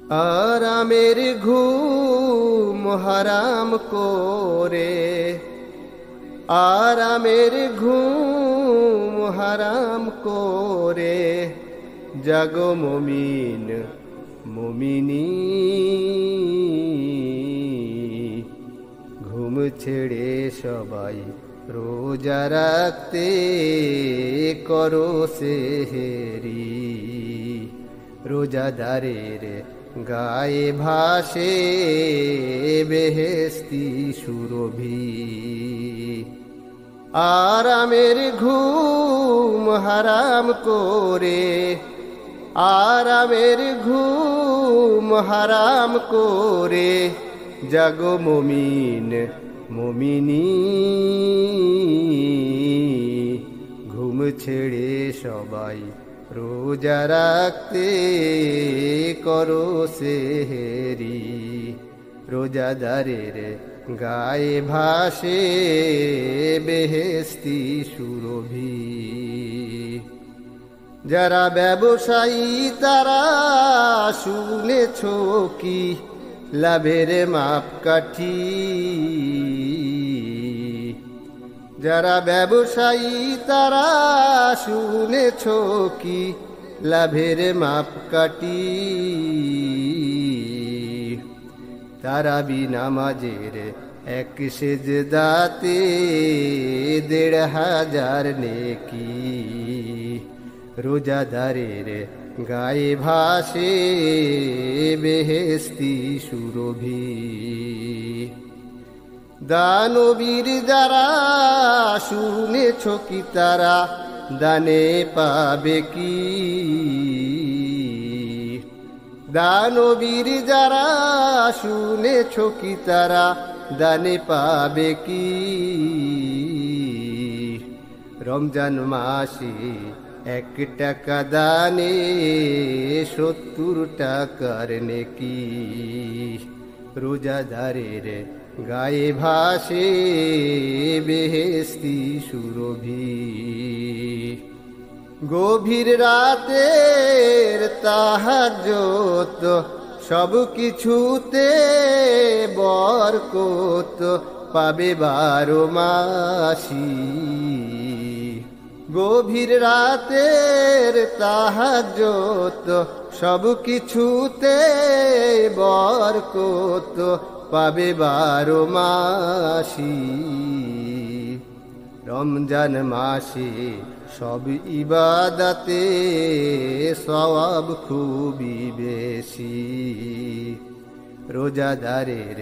আরামের ঘুম হারাম করে, আরামের ঘুম হারাম করে, জাগো মুমিন মুমিনী। ঘুম ছেড়ে সবাই রোজা রাখতে করো সেহরি। রোজাদারের গায়ে ভাসে বেহেশতি সুরভি। আরামের ঘুম হারাম করে, আরামের ঘুম হারাম করে, জাগো মুমিন মুমিনী। ঘুম ছেড়ে সবাই রোজা রাখতে করো সেহরি। রোজাদারের গায়ে ভাসে বেহেশতি সুরভি। যারা ব্যবসায়ী তারা শুনেছ কি লাভের মাপকাঠি। যারা ব্যবসায়ী তারা শুনেছ কি লাভের মাপকাঠি। তারাবি নামাজের এক সেজদাতে ১,৫০০ নেকি। রোজাদারের গায়ে ভাসে বেহেশতি সুরভি। দানবীর যারা শুনেছ কি তারা দানে পাবে কি। দানবীর যারা শুনেছ কি তারা দানে পাবে কি। রমজান মাসে ১ টাকা দানে ৭০ টাকার নেকি। রোজাদারের গায়ে ভাসে বেহেশতি সুরভি। গভীর রাতের তাহাজ্জুদ সব কিছুতে বরকত পাবে ১২ মাসি। গভীর রাতের তাহাজ্জুদ সব কিছুতে বরকত পাবে ১২ মাসি। রমজান মাসে সব ইবাদতে সওয়াব খুবই বেশি। রোজাদারের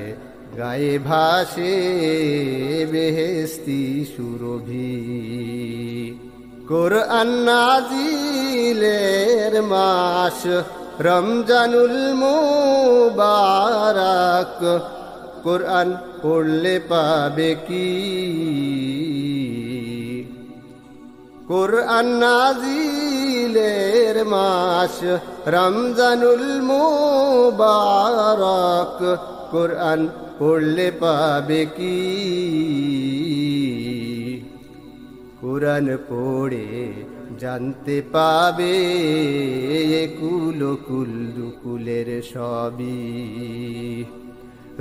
গায়ে ভাসে বেহেশতি সুরভি। কোরআন নাজিলের মাস রমজানুল মুবারক। কোরআন পড়লে পাবে কি। কোরআন নাজিলের মাস রমজানুল মুবারক। কোরআন পড়লে পাবে কি। কোরআন পড়ে জানতে পাবে কুল কুল দুকুলের সবই।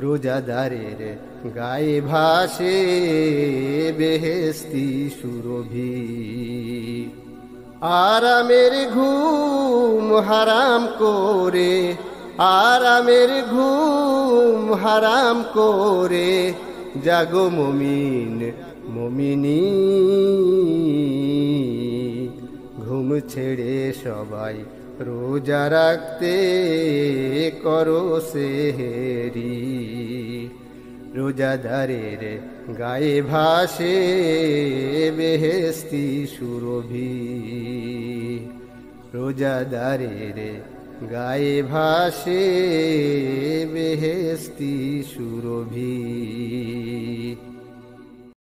রোজাদারের গায়ে ভাসে বেহেশতি সুরভি। আরামের ঘুম হারাম করে, আরামের ঘুম হারাম করে, জাগো মুমিন মুমিনী। ঘুম ছেড়ে সবাই রোজা রাখতে করো সেহরি। রোজাদারের গায়ে ভাসে বেহেশতি সুরভি। রোজাদারের গায়ে ভাসে বেহেশতি সুরভি।